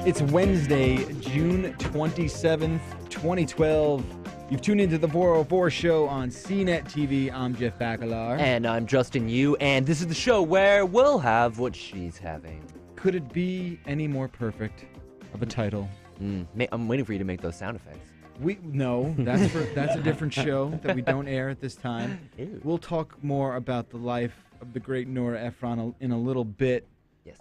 It's Wednesday, June 27th, 2012. You've tuned into the 404 show on CNET TV. I'm Jeff Bacalar. And I'm Justin Yu, and this is the show where we'll have what she's having. Could it be any more perfect of a title? I'm waiting for you to make those sound effects. No, that's a different show that we don't air at this time. Ew. We'll talk more about the life of the great Nora Ephron in a little bit. Yes.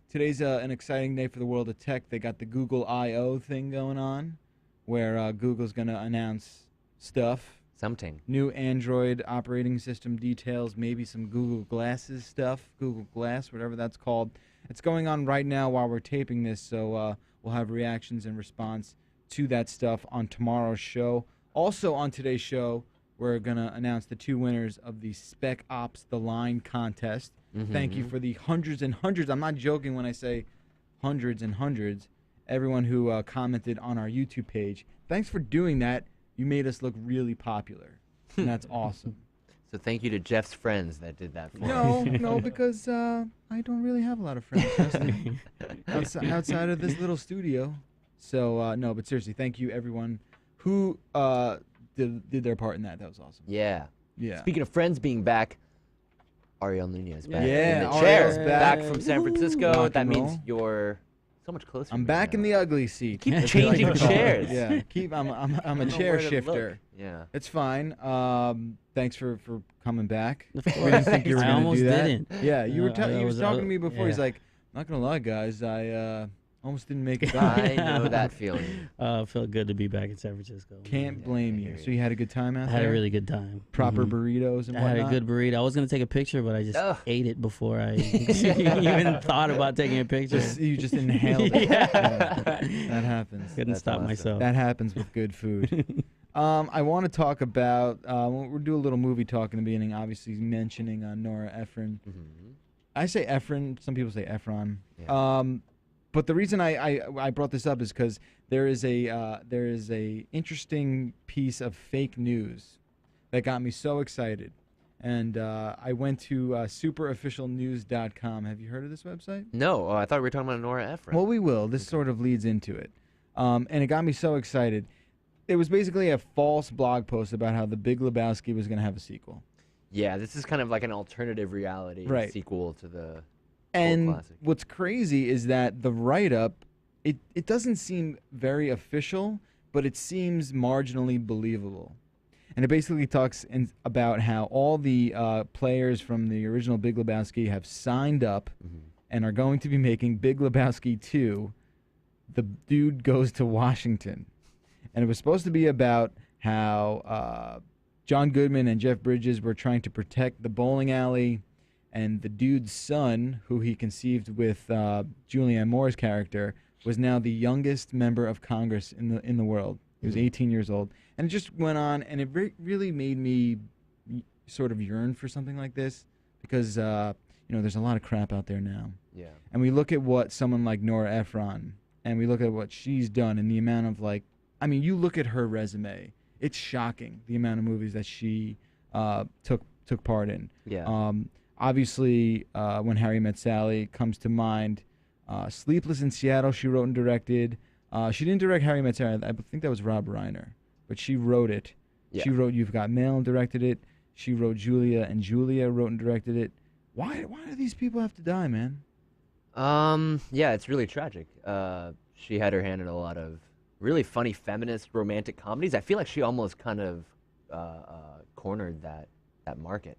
Today's an exciting day for the world of tech. They got the Google I.O. thing going on, where Google's going to announce stuff. Something. New Android operating system details, maybe some Google Glasses stuff, Google Glass, whatever that's called. It's going on right now while we're taping this, so we'll have reactions and response to that stuff on tomorrow's show. Also on today's show, we're going to announce the two winners of the Spec Ops The Line contest. Thank you for the hundreds and hundreds. I'm not joking when I say hundreds and hundreds. Everyone who commented on our YouTube page. Thanks for doing that. You made us look really popular, and that's awesome. So thank you to Jeff's friends that did that for us. No, because I don't really have a lot of friends, Justin, outside of this little studio. So, no, but seriously, thank you, everyone who did their part in that. That was awesome. Yeah. Yeah. Speaking of friends being back, Ariel Nunez back Yeah, in the Ariel's chair. back. Back from San Francisco. Rock That and means roll. you're so much closer. I'm to me back in now. the ugly seat. Keep That's what I changing like to call it. chairs. Yeah, I'm a I don't know chair where to look. shifter. Yeah. It's fine. Thanks for coming back. Of We course. didn't think you were I going to almost do that. didn't. Yeah, you were. I He was was talking to out- me before. He's yeah. like, "Not gonna lie, guys, I almost didn't make it I back. know that feeling. Felt good to be back in San Francisco. Can't Yeah, blame I you. hear So you. you had a good time out I there. had a really good time. proper Mhm. burritos and I whatnot. had a good burrito. I was gonna take a picture, but I just Ugh. ate it before I even thought about taking a picture. You just inhaled it. Yeah. That happens. Couldn't That's stop awesome. myself. That happens with good food. I want to talk about. We'll do a little movie talk in the beginning. Obviously, mentioning Nora Ephron. Mhm. I say Ephron. Some people say Ephron. Yeah. But the reason I brought this up is because there is a interesting piece of fake news that got me so excited, and I went to superofficialnews.com. Have you heard of this website? No, I thought we were talking about Nora Ephron. Well, we will. This sort of leads into it, and it got me so excited. It was basically a false blog post about how The Big Lebowski was going to have a sequel. Yeah, this is kind of like an alternative reality Right. sequel to the And classic. what's crazy is that the write-up, it doesn't seem very official, but it seems marginally believable. And it basically talks about how all the players from the original Big Lebowski have signed up and are going to be making Big Lebowski 2, The Dude Goes to Washington. And it was supposed to be about how John Goodman and Jeff Bridges were trying to protect the bowling alley, and the dude's son, who he conceived with Julianne Moore's character, was now the youngest member of Congress in the world. He was 18 years old, and it just went on, and it really made me sort of yearn for something like this, because there's a lot of crap out there now, Yeah. and we look at what someone like Nora Ephron, and we look at what she's done, and the amount of you look at her resume. It's shocking the amount of movies that she took part in. Yeah. Obviously, When Harry Met Sally comes to mind. Sleepless in Seattle, she wrote and directed. She didn't direct Harry Met Sally. I think that was Rob Reiner, but she wrote it. Yeah. She wrote You've Got Mail and directed it. She wrote Julia and Julia, wrote and directed it. Why do these people have to die, man? Yeah, it's really tragic. She had her hand in a lot of really funny feminist romantic comedies. I feel like she almost kind of cornered that market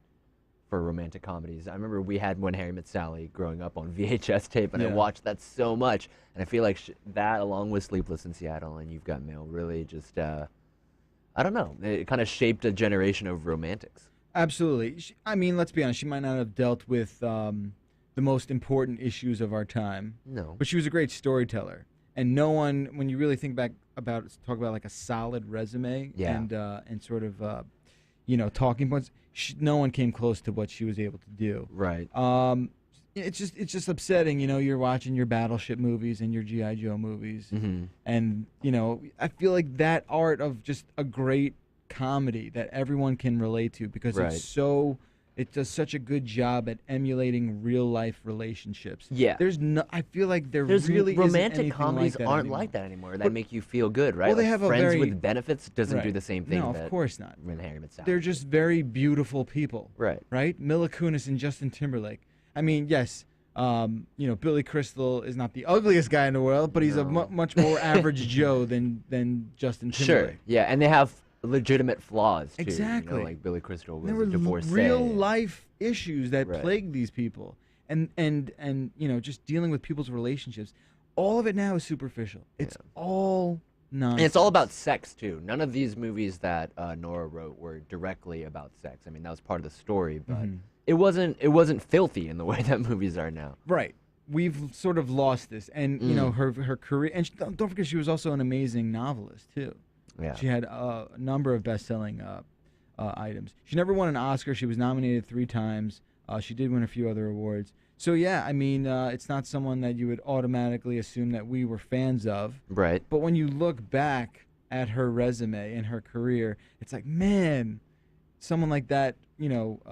for romantic comedies. I remember we had When Harry Met Sally growing up on VHS tape, and I Yeah. watched that so much. And I feel like that, along with Sleepless in Seattle and You've Got Mail, really just, I don't know, it kind of shaped a generation of romantics. Absolutely. Let's be honest. She might not have dealt with the most important issues of our time, No. but she was a great storyteller. And no one, when you really think back talk about like a solid resume Yeah. and sort of, talking points, no one came close to what she was able to do. Right. It's just upsetting, you're watching your Battleship movies and your G.I. Joe movies. Mm-hmm. And, I feel like that art of just a great comedy that everyone can relate to because Right. it's so It does such a good job at emulating real life relationships. Yeah. I feel like There's really isn't romantic anything comedies like that aren't anymore. like that anymore. That But- make you feel good, right? Well, they Like have a Friends very- with Benefits doesn't do Right. the same thing. No, that of course not. When Harry Met Sally. They're just very beautiful people. right. Right? Mila Kunis and Justin Timberlake. I mean, yes, Billy Crystal is not the ugliest guy in the world, but he's a No. much more average Joe than Justin Timberlake. Sure. Yeah, and they have legitimate flaws too. Exactly. You know, like Billy Crystal was There a were divorcee. real life issues that Right. plague these people, and just dealing with people's relationships. All of it now is superficial. It's all nonsense. And it's all about sex too. None of these movies that Nora wrote were directly about sex. I mean, that was part of the story, but Mhm. it wasn't filthy in the way that movies are now. Right. We've sort of lost this, and her career. And don't forget, she was also an amazing novelist too. Yeah. She had a number of best-selling items. She never won an Oscar. She was nominated 3 times. She did win a few other awards. So yeah, I mean, it's not someone that you would automatically assume that we were fans of. Right. But when you look back at her resume and her career, it's like, man, someone like that,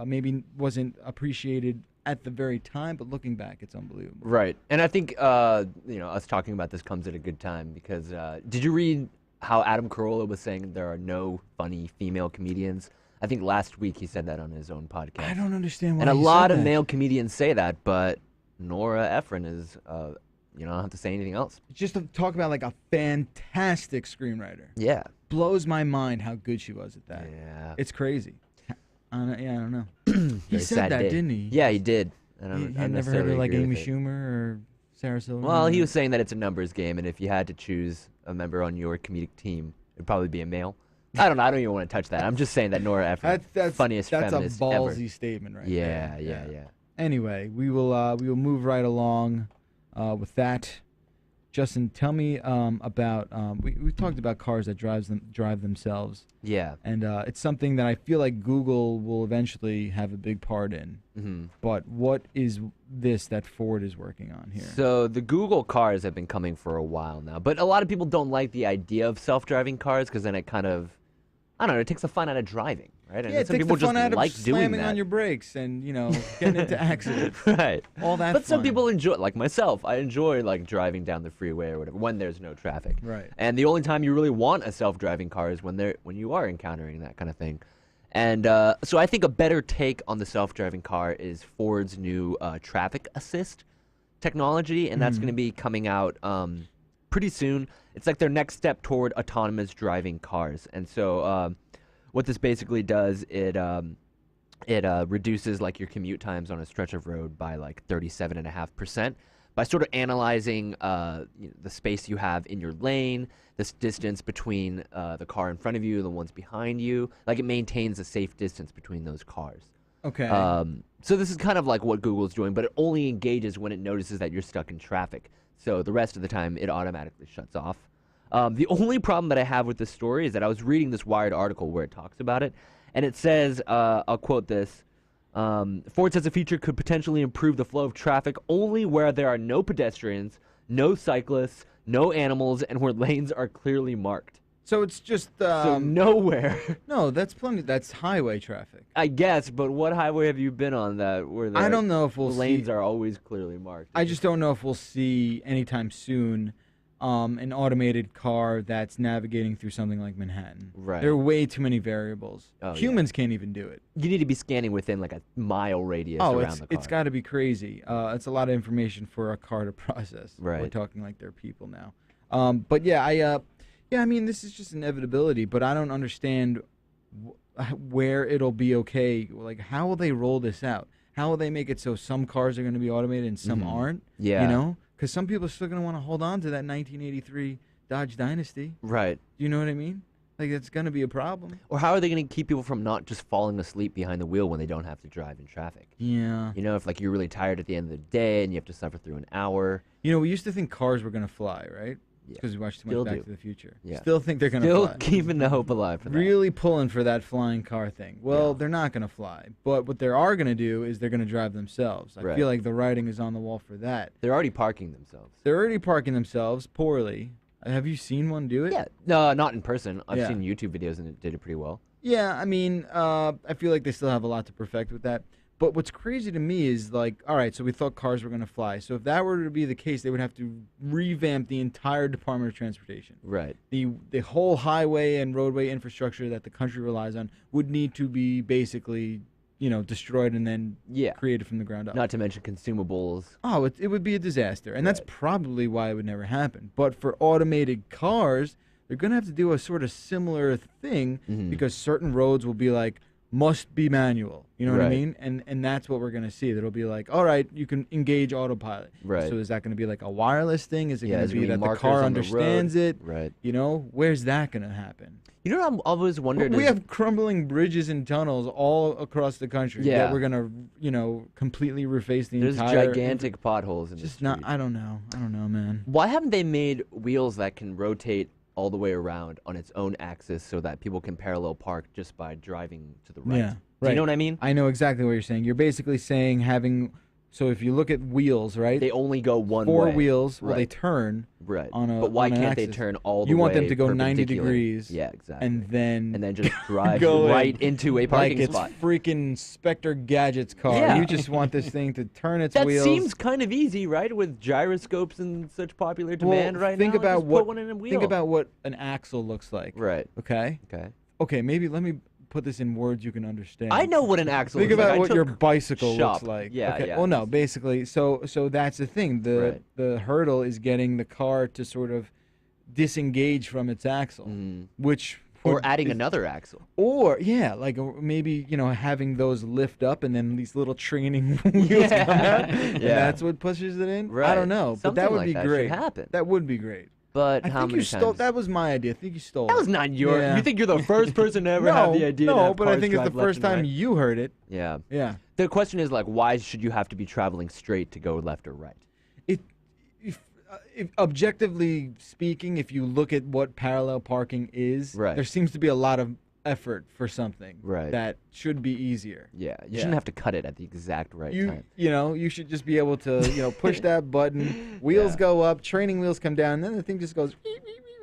maybe wasn't appreciated at the very time, but looking back, it's unbelievable. Right. And I think us talking about this comes at a good time because did you read how Adam Carolla was saying there are no funny female comedians? I think last week he said that on his own podcast. I don't understand why. And a he lot said of that. male comedians say that, but Nora Ephron is, I don't have to say anything else. Just to talk about like a fantastic screenwriter. Yeah. Blows my mind how good she was at that. Yeah. It's crazy. I don't know. He Very said sad that, day. didn't he? Yeah, he did. And I He don't had never heard necessarily of like agree Amy with it. Schumer or Sarah Silverman. Well, he was saying that it's a numbers game, and if you had to choose a member on your comedic team, it'd probably be a male. I don't know. I don't even want to touch that. I'm just saying that Nora Ephron, that's funniest that's a feminist ballsy ever. statement, right? Yeah, there. yeah. Anyway, we will move right along with that. Justin, tell me about we talked about cars that drive themselves, Yeah. and it's something that I feel like Google will eventually have a big part in. Mm-hmm. But what is this that Ford is working on here? So the Google cars have been coming for a while now, but a lot of people don't like the idea of self-driving cars because then it kind of, I don't know, it takes the fun out of driving, right? And Yeah, it some takes people the fun just out of like doing slamming that. on your brakes and getting into accidents. Right. All that. But some fun. people enjoy, like myself, I enjoy like driving down the freeway or whatever when there's no traffic. Right. And the only time you really want a self-driving car is when you are encountering that kind of thing. And so I think a better take on the self-driving car is Ford's new traffic assist technology, and that's going to be coming out pretty soon. It's like their next step toward autonomous driving cars. And so what this basically does, it reduces like your commute times on a stretch of road by like 37.5% by sort of analyzing the space you have in your lane, this distance between the car in front of you and the ones behind you. Like it maintains a safe distance between those cars. Okay. So this is kind of like what Google's doing, but it only engages when it notices that you're stuck in traffic. So the rest of the time, it automatically shuts off. The only problem that I have with this story is that I was reading this Wired article where it talks about it, and it says, I'll quote this, Ford says the feature could potentially improve the flow of traffic only where there are no pedestrians, no cyclists, no animals, and where lanes are clearly marked. So it's just So nowhere. no, that's plenty. That's highway traffic. I guess, but what highway have you been on that where I don't know if we'll lanes see. are always clearly marked? I just don't know if we'll see anytime soon an automated car that's navigating through something like Manhattan. Right. There are way too many variables. Oh, yeah. Humans can't even do it. You need to be scanning within like a mile radius Oh, around the car. it's got to be crazy. It's a lot of information for a car to process. We're Right. talking like they're people now. But yeah, I mean, this is just inevitability. But I don't understand where it'll be okay. Like, how will they roll this out? How will they make it so some cars are going to be automated and some aren't? Yeah. You know, because some people are still going to want to hold on to that 1983 Dodge Dynasty. Right. Do you know what I mean? Like, it's going to be a problem. Or how are they going to keep people from not just falling asleep behind the wheel when they don't have to drive in traffic? Yeah. You know, if like you're really tired at the end of the day and you have to suffer through an hour. You know, we used to think cars were going to fly, right? Yeah. Because we watched too much Still Back do. to the Future. Yeah. Still think they're going to Still fly. keeping the hope alive for that. Really pulling for that flying car thing. Well, Yeah. they're not going to fly. But what they are going to do is they're going to drive themselves. I Right. feel like the writing is on the wall for that. They're already parking themselves. They're already parking themselves poorly. Have you seen one do it? Yeah. No, not in person. I've Yeah. seen YouTube videos and it did it pretty well. Yeah, I mean, I feel like they still have a lot to perfect with that. But what's crazy to me is like, all right, so we thought cars were going to fly. So if that were to be the case, they would have to revamp the entire Department of Transportation. Right. The whole highway and roadway infrastructure that the country relies on would need to be basically, destroyed and then Yeah. created from the ground up. Not to mention consumables. Oh, it would be a disaster. And that's Right. probably why it would never happen. But for automated cars, they're going to have to do a sort of similar thing Mhm. because certain roads will be like, must be manual. You know what I Right. mean? And that's what we're going to see. That'll be like, all right, you can engage autopilot. Right. So is that going to be like a wireless thing? Is it Yeah, going is to there be gonna that be the car markers on the road? understands it? Right. Where's that going to happen? You know what I've always wondered We is have crumbling bridges and tunnels all across the country. Yeah. That we're going to, completely reface the there's entire... gigantic potholes in the Just street. not... I don't know, man. Why haven't they made wheels that can rotate all the way around on its own axis so that people can parallel park just by driving to the right? Yeah, Do right. you know what I mean? I know exactly what you're saying. You're basically saying having... So if you look at wheels, right? They only go one Four way. wheels, well, they Right. turn, Right. on a- but why on an can't they axis. turn all the You way want them to go 90 perpendicular? degrees, Yeah, exactly. and then just drive go right in into a like parking it's spot. freaking Spectre Gadget's car. Yeah. You just want this thing to turn its That wheels. seems kind of easy, right? With gyroscopes in such popular demand right think now. about just what put one in a wheel. think about what an axle looks like. Right. Okay. Okay. Okay. Maybe let me put this in words you can understand. I know what an axle Think looks like. about I what your took bicycle shop. looks like. Yeah, Okay. yeah. Well, no, basically, so that's the thing. Right. The hurdle is getting the car to sort of disengage from its axle, which Or would- adding is- another axle. Or like maybe having those lift up and then these little training wheels come out, and Yeah. that's what pushes it in. I Right. don't know, but Something that would like be that should great. happen. That would be great. But I how think many you stole. times? That was my idea. I think you stole. That it. was not your. Yeah. You think you're the first person to ever have the idea? to No, have but I cars think it's the drive left first and time right? you heard it. Yeah. Yeah. The question is like, why should you have to be traveling straight to go left or right? If objectively speaking, if you look at what parallel parking is, Right. there seems to be a lot of effort for something Right. that should be easier. Yeah. You Yeah. shouldn't have to cut it at the exact right time. You should just be able to push that button, wheels Yeah. go up, training wheels come down, and then the thing just goes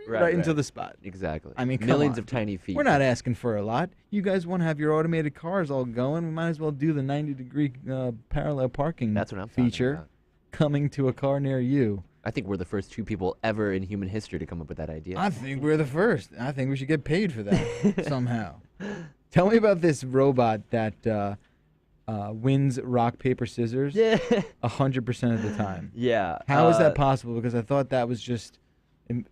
right into right. the spot. Exactly. I mean, come millions on. of tiny feet. We're not asking for a lot. You guys want to have your automated cars all going? We might as well do the 90-degree parallel parking That's what I'm talking feature about. coming to a car near you. I think we're the first two people ever in human history to come up with that idea. I think we're the first. I think we should get paid for that somehow. Tell me about this robot that wins rock, paper, scissors Yeah. 100% of the time. Yeah. How is that possible? Because I thought that was just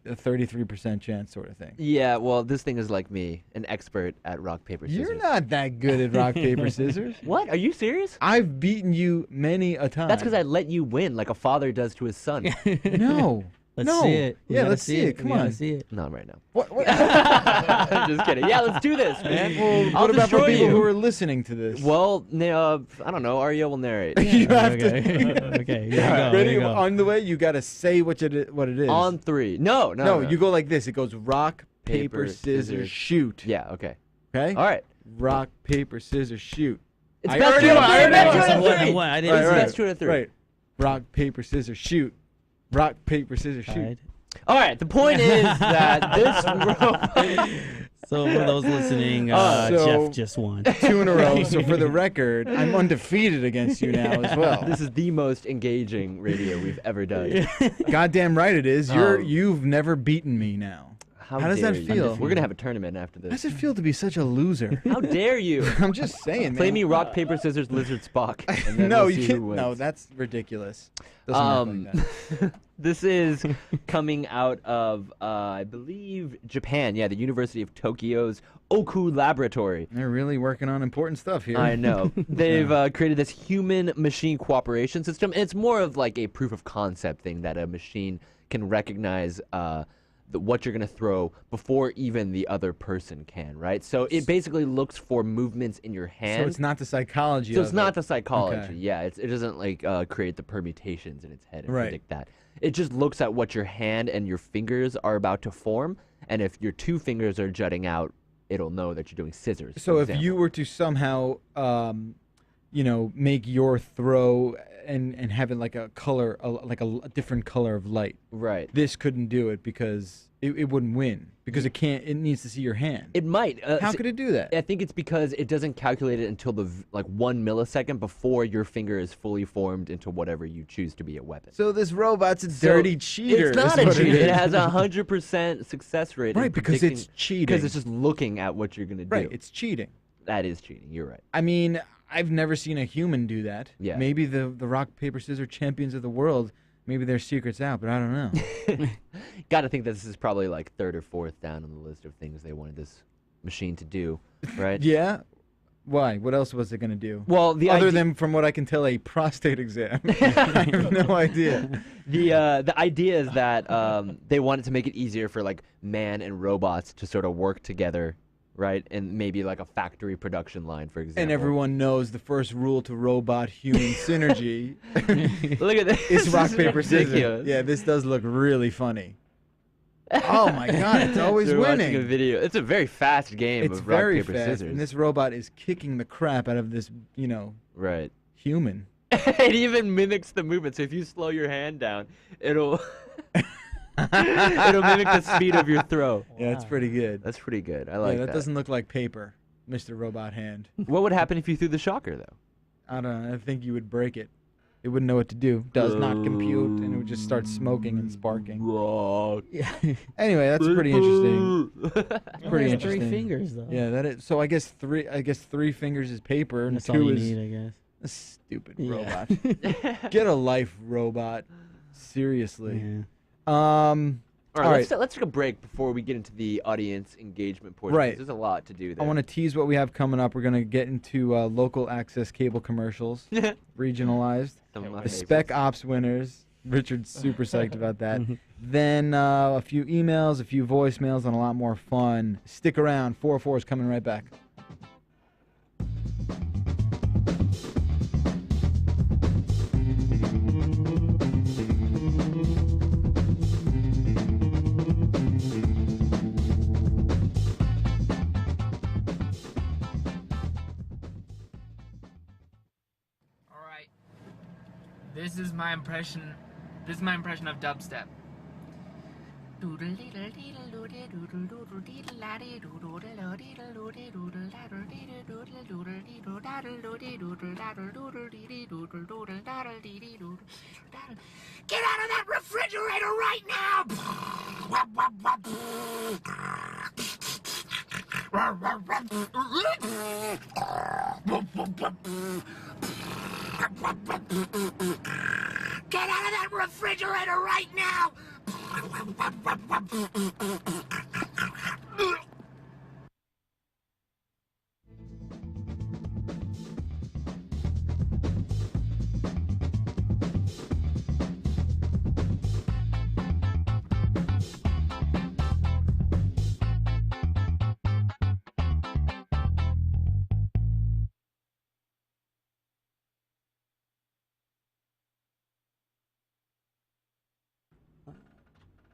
a 33% chance sort of thing. Yeah, well, this thing is like me, an expert at rock, paper, scissors. You're not that good at rock, paper, scissors. What? Are you serious? I've beaten you many a time. That's because I let you win like a father does to his son. No. Let's no. see it. We Yeah, gotta let's see it. Come We gotta on. see it. Not right now. What? I'm just kidding. Yeah, let's do this, man. Well, I'll what about for destroy people you. who are listening to this? Well, I don't know. Ariel will narrate. You have okay. to. Okay, here we go, Ready? here we go. On the way, you got to say what it is. On three. No. No, you go like this. It goes rock, paper, Paper, scissors, scissors. shoot. Yeah, okay. Okay? All right. Rock, paper, scissors, shoot. It's I best already two know, out of I three. already Best know. two out So of what? three. What? I didn't. Right, It's right. best two out of three. Right. Rock, paper, scissors, shoot. Rock, paper, scissors, shoot. Alright. All right. The point is that this robot. So for those listening, So- Jeff just won. 2 in a row. So for the record, I'm undefeated against you now as well. This is the most engaging radio we've ever done. Goddamn right it is. Oh. You've never beaten me now. How does dare that you. feel? We're gonna have a tournament after How does this. it feel to be such a loser? How dare you? I'm just saying, Play man. me rock, paper, scissors, lizard, Spock. And then No, we'll you see who can't. wins. No, that's ridiculous. Doesn't work like that. This is coming out of, I believe, Japan. Yeah, the University of Tokyo's Oku Laboratory. They're really working on important stuff here. I know. They've created this human-machine cooperation system, and it's more of like a proof of concept thing that a machine can recognize what you're going to throw before even the other person can, right? So it basically looks for movements in your hand. So it's not the psychology. So of it's not it. the psychology. Okay. Yeah, it doesn't like create the permutations in its head and Right. predict that. It just looks at what your hand and your fingers are about to form, and if your two fingers are jutting out, it'll know that you're doing scissors. So for if you example. were to somehow make your throw and have it like a color, like a different color of light. Right. This couldn't do it because it wouldn't win because it can't. It needs to see your hand. It might. How could it do that? I think it's because it doesn't calculate it until the 1 millisecond before your finger is fully formed into whatever you choose to be a weapon. So this robot's a dirty cheater. It's not is a what cheater. It is. has 100% success rate. in Right, because it's predicting- cheating. Because it's just looking at what you're gonna do. Right, it's cheating. That is cheating. You're right. I mean, I've never seen a human do that. Yeah. Maybe the rock paper scissors champions of the world. Maybe their secret's out, but I don't know. Got to think this is probably like 3rd or 4th down on the list of things they wanted this machine to do, right? Yeah. Why? What else was it gonna do? Well, the Other idea- than, from what I can tell, a prostate exam. I have no idea. The idea is that they wanted to make it easier for like man and robots to sort of work together, right? And maybe like a factory production line, for example. And everyone knows the first rule to robot-human synergy Look at this. is rock, This paper, scissors. ridiculous. Yeah, this does look really funny. Oh my God, it's always So we're watching a winning. video. It's a very fast game It's of rock, very paper, fast, scissors. and this robot is kicking the crap out of this, Right. human. It even mimics the movement. So if you slow your hand down, it'll it'll mimic the speed of your throw. Yeah, that's pretty good. That's pretty good. I like Yeah, that that. doesn't look like paper, Mr. Robot Hand. What would happen if you threw the shocker though? I don't know. I think you would break it. It wouldn't know what to do. Does not compute, and it would just start smoking and sparking. Rock. Yeah. Anyway, that's pretty interesting. Pretty It has 3 interesting. fingers though. Yeah, that is. So I guess 3 fingers is paper, and That's 2 all you is need, I guess. a stupid Yeah. robot. Get a life, robot. Seriously. Yeah. All right, let's take a break before we get into the audience engagement portion. 'cause Right. There's a lot to do there. I want to tease what we have coming up. We're gonna get into local access cable commercials, regionalized. Some of my The favorites. Spec Ops winners. Richard's super psyched about that. Then a few emails, a few voicemails, and a lot more fun. Stick around. 404 is coming right back. All right. This is my impression. This is my impression of dubstep. Get out of that refrigerator right now! Get out of that refrigerator right now!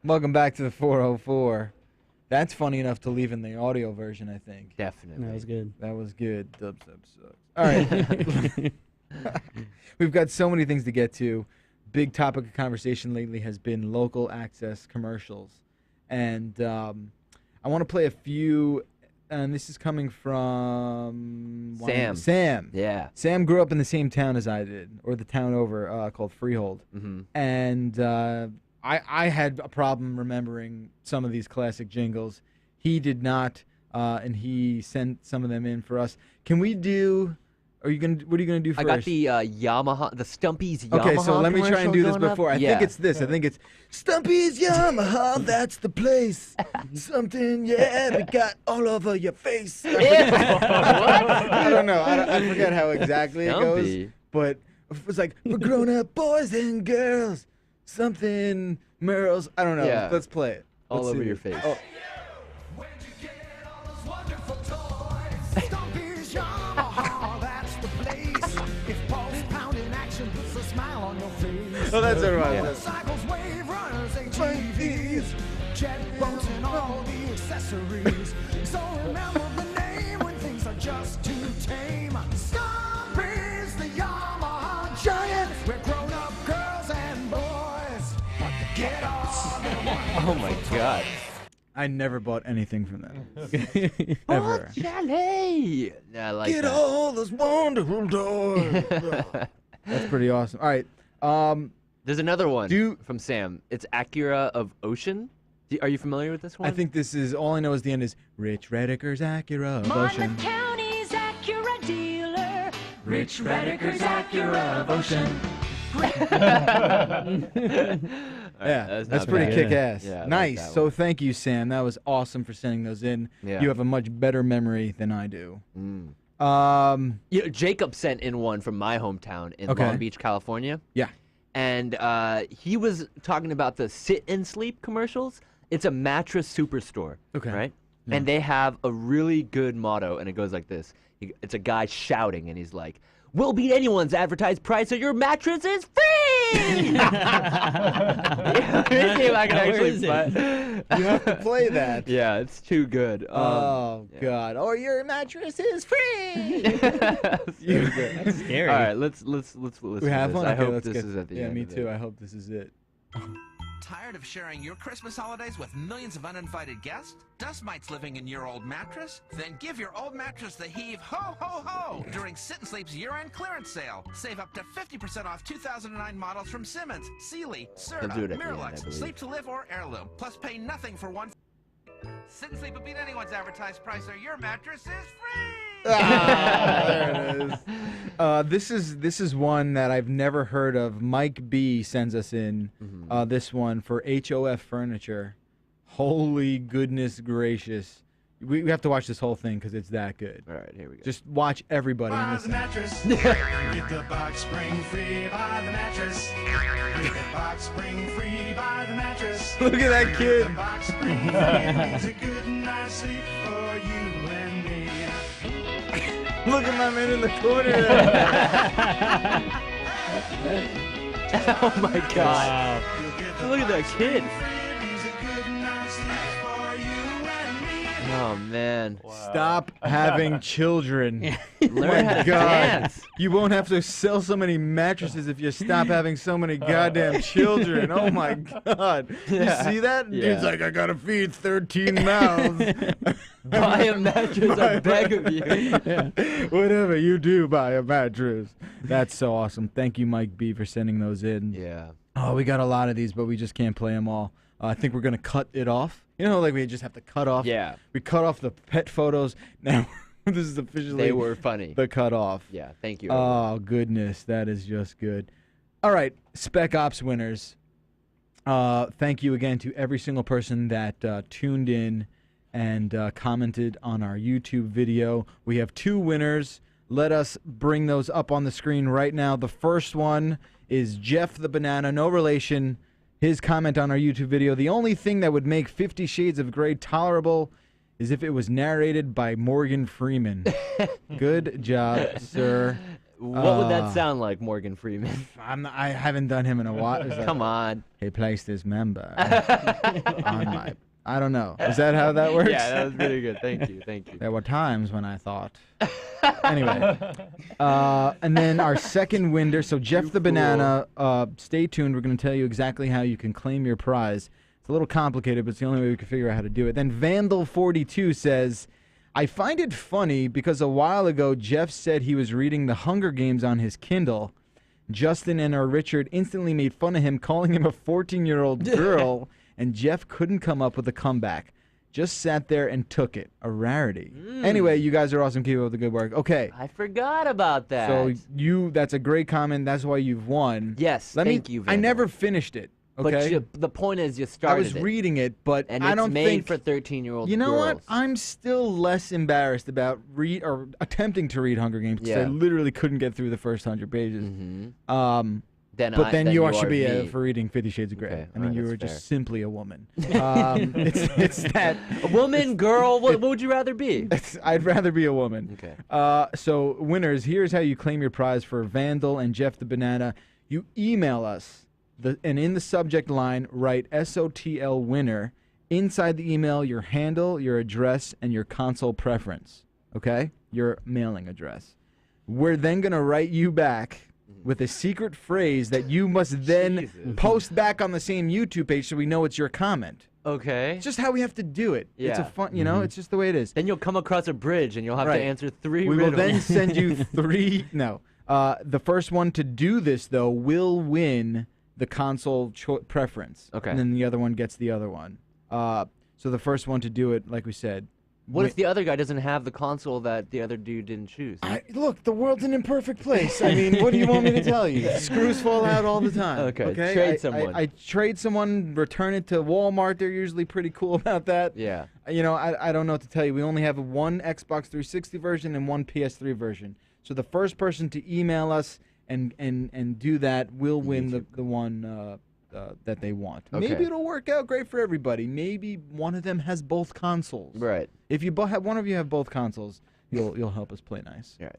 Welcome back to the 404. That's funny enough to leave in the audio version, I think. Definitely. That was good. That was good. Dubstep sucks. All right. We've got so many things to get to. Big topic of conversation lately has been local access commercials. And I want to play a few, and this is coming from Sam. Sam. Yeah. Sam grew up in the same town as I did, or the town over called Freehold. Mm-hmm. And I had a problem remembering some of these classic jingles. He did not, and he sent some of them in for us. Can we do? What are you gonna do first? I got the Yamaha, the Stumpy's Yamaha. Okay, so let me try and do this commercial going before. up. I think it's this. I think it's Stumpy's Yamaha. That's the place. Something, yeah, we got all over your face. I don't know. I forget how exactly it goes, Stumpy. but it was like for grown-up boys and girls. Something Merles. I don't know. Yeah. Let's play it. All Let's over see your this. face. Oh. Where'd you get all those wonderful toys? Stumpy's Yamaha, that's the place. If pulse pounding action puts a smile on your face. Oh, that's what it was. Motorcycles, wave runners, ATVs, jet boats, and all the accessories. So remember the name when things are just too tame. Stumpy's Oh my god. I never bought anything from them. Ever. Chalet. Yeah, I like that. all those wonderful toys. That's pretty awesome. All right. There's another one Do- from Sam. It's Acura of Ocean. Are you familiar with this one? I think this is all I know is the end is Rich Rediker's Acura of Ocean. Monmouth County's Acura dealer. Rich Rediker's Acura of Ocean. Yeah, that's not pretty bad. kick-ass. Yeah, I like Nice. that So one. thank you, Sam. That was awesome for sending those in. Yeah. You have a much better memory than I do. Mm. Yeah, Jacob sent in one from my hometown in Okay. Long Beach, California. Yeah. And he was talking about the sit and sleep commercials. It's a mattress superstore. Okay. Right? Yeah. And they have a really good motto, and it goes like this. It's a guy shouting, and he's like, "We'll beat anyone's advertised price, so your mattress is free!" Let me see if I can Where actually is it? find- You have to play that. Yeah, it's too good. Oh, yeah. God. Or your mattress is free. So good. That's scary. All right, let's listen We to have this. one? I Okay, hope let's this get, is at the yeah, end. me of too. It. I hope this is it. Tired of sharing your Christmas holidays with millions of uninvited guests? Dust mites living in your old mattress? Then give your old mattress the heave ho ho ho during Sit and Sleep's year-end clearance sale. Save up to 50% off 2009 models from Simmons, Sealy, They'll do it Serta, at the end, I Miralax, believe. Sleep to Live, or Heirloom. Plus pay nothing for one. Sit and Sleep will beat anyone's advertised price, or your mattress is free! There it is. This is one that I've never heard of. Mike B sends us in this one for HOF Furniture. Holy goodness gracious. We have to watch this whole thing because it's that good. All right, here we go. Just watch everybody in Buy this the thing. mattress. Get the box spring free. Buy the mattress. Get the box spring free. Buy the mattress. Look at that kid. The box spring free. It's a good night's sleep for you and me. Look at my man in the corner. Oh my god. You'll get the Look at that box kid. spring free. It's a good night's sleep for you and me. Oh man. Stop having children. Learn how to God. dance. You won't have to sell so many mattresses if you stop having so many goddamn children. Oh my God. Yeah. You see that? Yeah. Dude's like, I gotta feed 13 mouths. Buy a mattress, I beg of you. Whatever you do, buy a mattress. That's so awesome. Thank you, Mike B, for sending those in. Yeah. Oh, we got a lot of these, but we just can't play them all. I think we're gonna cut it off. You know, like we just have to cut off. Yeah. We cut off the pet photos. Now this is officially They were funny. the cut off. Yeah, thank you. Oh goodness, that is just good. All right, Spec Ops winners. Thank you again to every single person that tuned in and commented on our YouTube video. We have 2 winners. Let us bring those up on the screen right now. The first one is Jeff the Banana, no relation. His comment on our YouTube video: the only thing that would make 50 Shades of Grey tolerable is if it was narrated by Morgan Freeman. Good job, sir. What would that sound like, Morgan Freeman? I haven't done him in a while. It's like, Come on. he placed his member on my... I don't know. Is that how that works? Yeah, that was really good. Thank you. Thank you. There were times when I thought. Anyway. And then our second winner, so Jeff the Banana, stay tuned. We're going to tell you exactly how you can claim your prize. It's a little complicated, but it's the only way we can figure out how to do it. Then Vandal42 says, I find it funny because a while ago Jeff said he was reading The Hunger Games on his Kindle. Justin and our Richard instantly made fun of him, calling him a 14-year-old girl, and Jeff couldn't come up with a comeback. Just sat there and took it. A rarity. Anyway, you guys are awesome. Keep up the good work. Okay. I forgot about that. So that's a great comment. That's why you've won. Yes, thank you, I Vandal. never finished it. But Okay. the point is, you I started was it, reading it, but and I it's don't made think for 13-year-old You know girls. what? I'm still less embarrassed about attempting to read Hunger Games because I Yeah. literally couldn't get through the first 100 pages. Mhm. Then You are should be me. for reading 50 Shades of Grey. Okay, I mean, alright, you that's were fair. just simply a woman. It's that. A woman, girl. What would you rather be? I'd rather be a woman. Okay. So, winners, here's how you claim your prize for Vandal and Jeff the Banana. You email us, and in the subject line, write SOTL winner. Inside the email, your handle, your address, and your console preference. Okay? Your mailing address. We're then going to write you back with a secret phrase that you must then Jesus. post back on the same YouTube page so we know it's your comment. Okay. It's just how we have to do it. It's a Yeah. fun, you know, it's just the way it is. Then you'll come across a bridge and you'll have Right. to answer 3 We will riddles. then send you 3. No. The first one to do this, though, will win the console preference. Okay. And then the other one gets the other one. So the first one to do it, like we said. What if the other guy doesn't have the console that the other dude didn't choose? Look, the world's an imperfect place. I mean, what do you want me to tell you? Screws fall out all the time. Okay, trade I- someone. I trade someone, return it to Walmart. They're usually pretty cool about that. Yeah. You know, I don't know what to tell you. We only have one Xbox 360 version and one PS3 version. So the first person to email us and do that will win the one that they want. Okay. Maybe it'll work out great for everybody. Maybe one of them has both consoles. Right. If you have one of you have both consoles, you'll help us play nice. Right.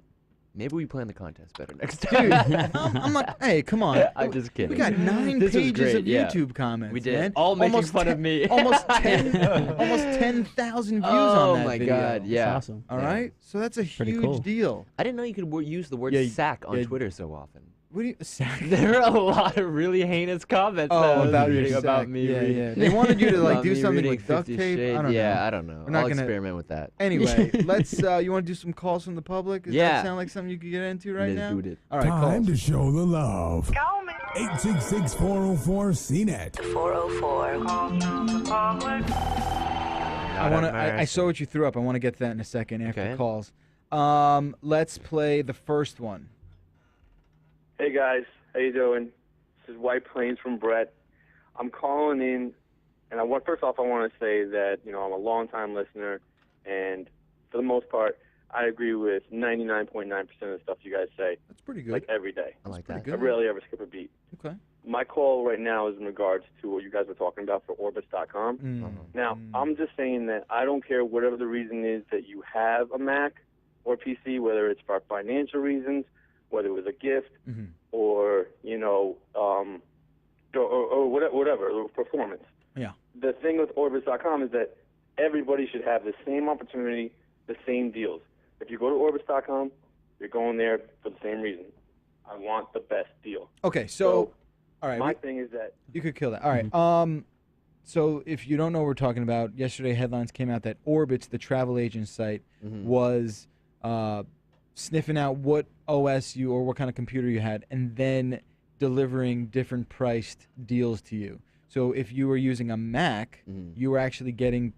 Maybe we plan the contest better next Dude, time. I'm not. Hey, come on. I'm just kidding. We got 9 This was pages great, of yeah. YouTube comments. We did. man. All making Almost fun of 10 me. almost 10,000 views Oh on that my video. God, yeah. That's awesome. All right, so that's a Pretty huge cool. deal. I didn't know you could use the word Yeah, sack on yeah. Twitter so often. What do you sack? There are a lot of really heinous comments that I Oh, was about your reading about sack. me. Yeah, reading- yeah. They wanted you to like about do me something reading with duct 50 tape. Shades. I don't yeah, know. I don't know. We're not I'll gonna- experiment with that. Anyway, let's. You want to do some calls from the public? Does Yeah. that sound like something you could get into right Let's now? do it. All right, Time calls. to show the love. 866-404-CNET. 404. I want to. I saw what you threw up. I want to get to that in a second after Okay. calls. Let's play the first one. Hey guys, how you doing? This is White Plains from Brett. I'm calling in, and first off, I want to say that I'm a long-time listener, and for the most part, I agree with 99.9% of the stuff you guys say, That's pretty good. like every day. I like pretty that. good. I rarely ever skip a beat. Okay. My call right now is in regards to what you guys were talking about for Orbis.com. Mm. Now, I'm just saying that I don't care whatever the reason is that you have a Mac or PC, whether it's for financial reasons, whether it was a gift, Mhm. or or whatever, or performance. Yeah. The thing with Orbis.com is that everybody should have the same opportunity, the same deals. If you go to Orbis.com, you're going there for the same reason. I want the best deal. Okay. So, all right. My thing is that You could kill that. All right. So if you don't know what we're talking about, yesterday headlines came out that Orbitz, the travel agent site, was sniffing out what OS you or what kind of computer you had, and then delivering different priced deals to you. So if you were using a Mac, you were actually getting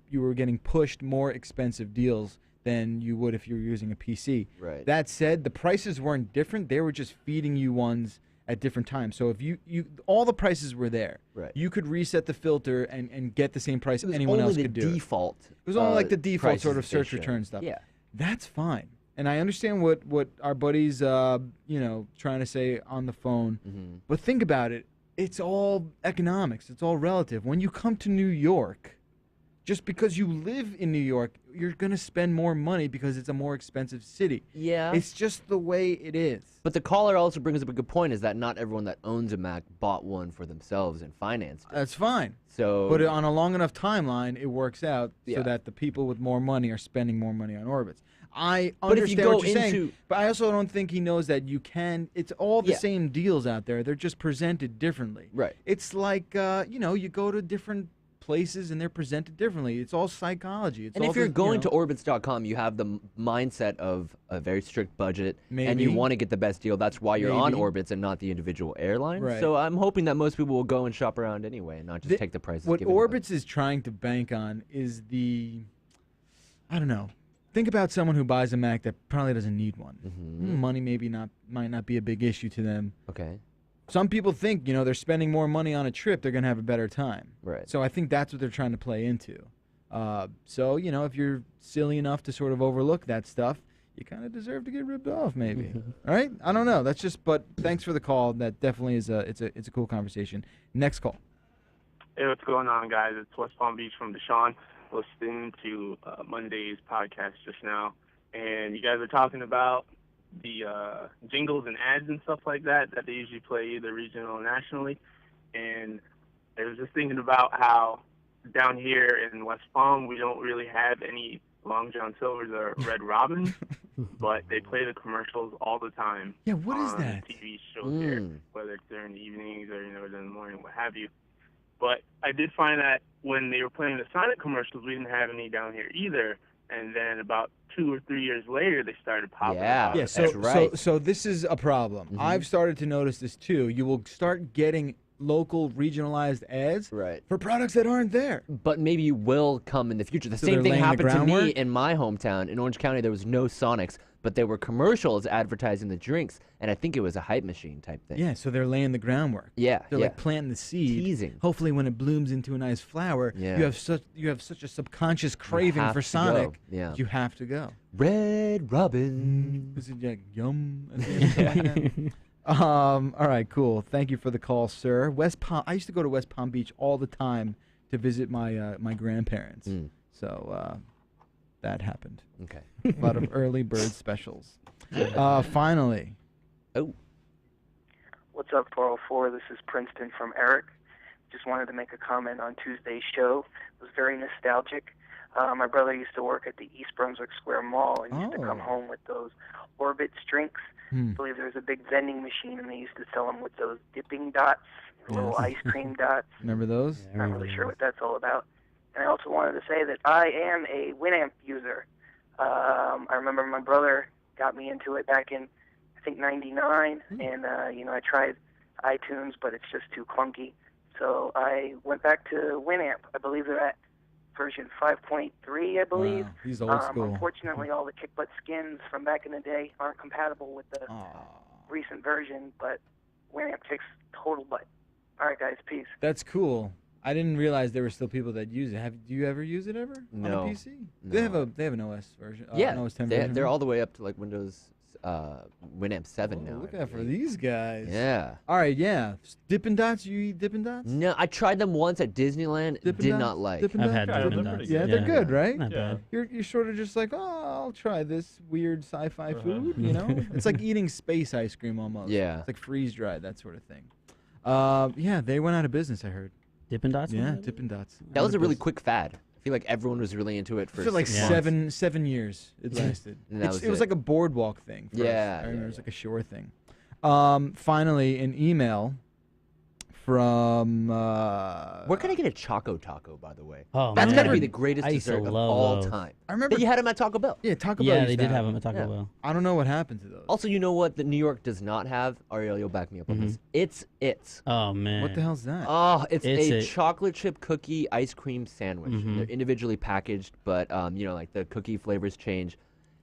pushed more expensive deals than you would if you were using a PC. Right. That said, the prices weren't different. They were just feeding you ones at different times. So if you all the prices were there. Right. You could reset the filter and get the same price It was anyone only else the could do. It default. was only like the default prices sort of that they search showed. return stuff. Yeah. That's fine. And I understand what our buddies trying to say on the phone. But think about it. It's all economics. It's all relative. When you come to New York, just because you live in New York, you're going to spend more money because it's a more expensive city. Yeah. It's just the way it is. But the caller also brings up a good point: is that not everyone that owns a Mac bought one for themselves and financed it. That's fine. So, But on a long enough timeline, it works out Yeah. so that the people with more money are spending more money on Orbitz. I But if you understand go what you're saying, into- but I also don't think he knows that you can. It's all the Yeah. same deals out there. They're just presented differently. Right. It's like you go to different places and they're presented differently. It's all psychology. It's and all if you're the, going you know, to Orbitz.com, you have the mindset of a very strict budget, and Maybe. you want to get the best deal. That's why you're on Maybe. Orbitz and not the individual airline. Right. So I'm hoping that most people will go and shop around anyway, and not just take the prices. What given to them. Orbitz is trying to bank on is I don't know. Think about someone who buys a Mac that probably doesn't need one. Money might not be a big issue to them. Okay. Some people think, they're spending more money on a trip, they're going to have a better time. Right. So I think that's what they're trying to play into. So, if you're silly enough to sort of overlook that stuff, you kind of deserve to get ripped off, maybe. All right? I don't know. That's just, but thanks for the call. That definitely is it's a cool conversation. Next call. Hey, what's going on, guys? It's West Palm Beach from Deshaun. Listening to Monday's podcast just now, and you guys are talking about the jingles and ads and stuff like that they usually play either regional or nationally. And I was just thinking about how down here in West Palm we don't really have any Long John Silvers or Red Robins. but they play the commercials all the time. Yeah, what is on that? TV shows here, whether it's during the evenings or in the morning, what have you. But I did find that when they were playing the Sonic commercials, we didn't have any down here either. And then about 2 or 3 years later, they started popping up. Yeah, so this is a problem. I've started to notice this too. You will start getting local regionalized ads for products that aren't there. But maybe you will come in the future. The So same they're thing laying the happened to me groundwork? in my hometown. In Orange County, there was no Sonics, but there were commercials advertising the drinks, and I think it was a hype machine type thing. Yeah, so they're laying the groundwork. Yeah, They're yeah. like planting the seed. Teasing. Hopefully when it blooms into a nice flower, Yeah. you have such a subconscious craving have for to Sonic. go. Yeah. You have to go. Red Robin. Is it like yum? at the end, something like that? All right, cool. Thank you for the call, sir. West Palm. I used to go to West Palm Beach all the time to visit my my grandparents. So that happened. Okay. A lot of early bird specials. Finally. Oh. What's up, 404? This is Princeton from Eric. Just wanted to make a comment on Tuesday's show. It was very nostalgic. My brother used to work at the East Brunswick Square Mall and used to come home with those Orbit drinks. I believe there was a big vending machine, and they used to sell them with those dipping dots, little ice cream dots. Remember those? Not really sure what that's all about. And I also wanted to say that I am a Winamp user. I remember my brother got me into it back in, I think, '99, and I tried iTunes, but it's just too clunky. So I went back to Winamp. I believe they're at version 5.3, I believe. Wow, he's old school. Unfortunately, all the kick butt skins from back in the day aren't compatible with the recent version, but Winamp kicks total butt. All right, guys, peace. That's cool. I didn't realize there were still people that use it. Do you ever use it ever No. on a PC? They have an OS version. Yeah, an OS 10 they, version. they're all the way up to like Windows Winamp 7 now. Look I out for believe. these guys. Yeah. All right, yeah. Dippin' Dots. You eat Dippin' Dots? No, I tried them once at Disneyland. Dippin' Did Dots? not like. Dippin' I've Dots? had Dippin' Dots. Yeah, they're good, right? Not bad. You're sort of just like, oh, I'll try this weird sci-fi food. You know, it's like eating space ice cream almost. Yeah. It's like freeze dried, that sort of thing. Yeah, they went out of business. I heard. Dippin' Dots? Yeah, Dippin' Dots. That was a really quick fad. I feel like everyone was really into it for For like 6 months. 7 years it lasted. And that it was like a boardwalk thing. For us. Yeah, I remember yeah, it was like a shore thing. Finally, an email from. Where can I get a Choco Taco, by the way? Oh, That's man. got to be the greatest I used to dessert of love all those. time. I remember But you had them at Taco Bell. Yeah, Taco Bell. Yeah, used they to did have them them. at Taco Bell. I don't know what happened to those. Also, you know what? The New York does not have. Ariel, you'll back me up on this. It's. Oh, man. What the hell's that? Oh, it's a It. chocolate chip cookie ice cream sandwich. Mhm. They're individually packaged, but like the cookie flavors change,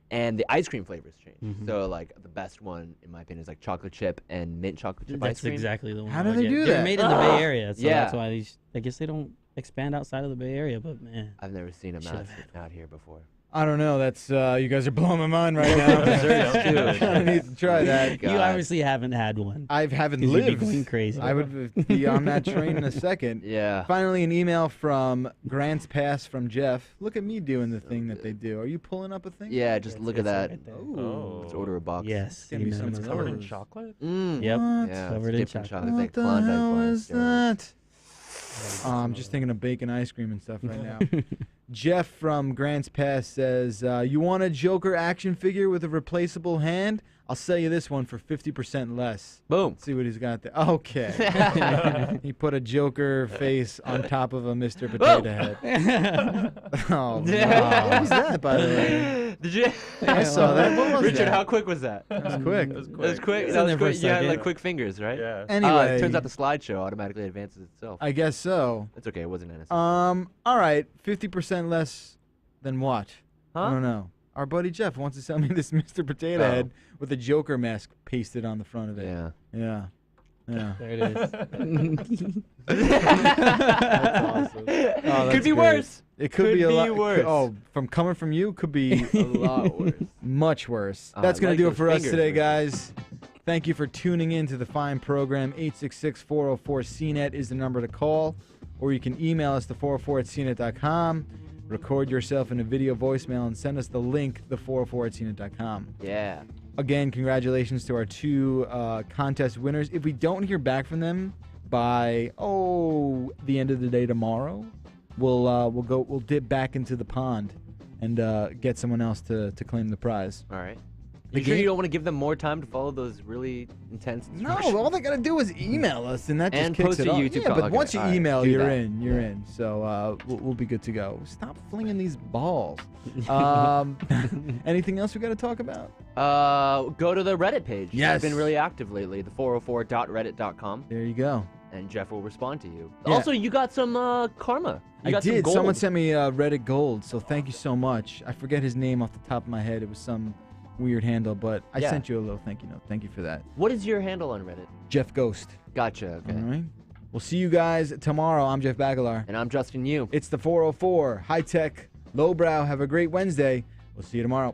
and the ice cream flavors change. So like the best one, in my opinion, is like chocolate chip and mint chocolate chip ice That's cream. exactly the one. How I do would they get. do They're that? made in the Bay Area, so Yeah. that's why I guess they don't expand outside of the Bay Area, but man. I've never seen them Should've out here before. I don't know. That's you guys are blowing my mind right now. Desserts, too. I kinda need to try that. You obviously haven't had one. I haven't 'Cause you'd be lived. going crazy. I would be on that train in a second. Yeah. Finally, an email from Grants Pass from Jeff. Look at me doing the thing that they do. Are you pulling up a thing? Yeah, just look at that. right there. Oh. Let's order a box. Yes. Gonna be some amen. of Covered in those. chocolate? Mm. Yep. What? Yeah, Covered it's in dipped chocolate. What like the Klondike hell bar on is steroids. that? I'm just thinking of bacon ice cream and stuff right now. Jeff from Grants Pass says, you want a Joker action figure with a replaceable hand? I'll sell you this one for 50% less. Boom. Let's see what he's got there. Okay. He put a Joker face on top of a Mr. Potato Head. Oh, wow. What was that, by the way? Did you? I saw that. What was Richard, that? how quick was that? That was quick. It was That quick. was quick. It's That in was there for a quick. You had second. like quick fingers, right? Yeah. Anyway. It turns out the slideshow automatically advances itself. I guess so. It's okay. It wasn't NSA. All right. 50% less than what? I Huh? don't know. Our buddy Jeff wants to sell me this Mr. Potato Oh. Head with a Joker mask pasted on the front of it. Yeah. Yeah. Yeah. There it is. That's awesome. Oh, that's Could be great. worse. It could, Could be a be lot. worse. Oh, from coming from you, could be A lot worse. much worse. Oh, That's I going like to do it those for us fingers, today, Richard. guys. Thank you for tuning in to the fine program. 866-404-CNET is the number to call, or you can email us, the404@cnet.com. Record yourself in a video voicemail and send us the link, the404@cnet.com. Yeah. Again, congratulations to our two contest winners. If we don't hear back from them by the end of the day tomorrow, we'll dip back into the pond and get someone else to claim the prize. All right. The You sure you game- don't want to give them more time to follow those really intense No, instructions? all they gotta do is email us, and that just And kicks post it a off. YouTube Yeah, call. but once you Okay, all right, email, do you're that. in. You're in. So we'll be good to go. Stop flinging these balls. Anything else we got to talk about? Go to the Reddit page. Yes. I've been really active lately, the 404.reddit.com, There you go. and Jeff will respond to you. Yeah. Also, you got some karma. You I got some did. gold. Someone sent me Reddit Gold, so thank you so much. I forget his name off the top of my head. It was some weird handle, but I Yeah. sent you a little thank you note. Thank you for that. What is your handle on Reddit? Jeff Ghost. Gotcha. Okay. All right. We'll see you guys tomorrow. I'm Jeff Bagalar. And I'm Justin Yu. It's the 404. High tech, lowbrow. Have a great Wednesday. We'll see you tomorrow.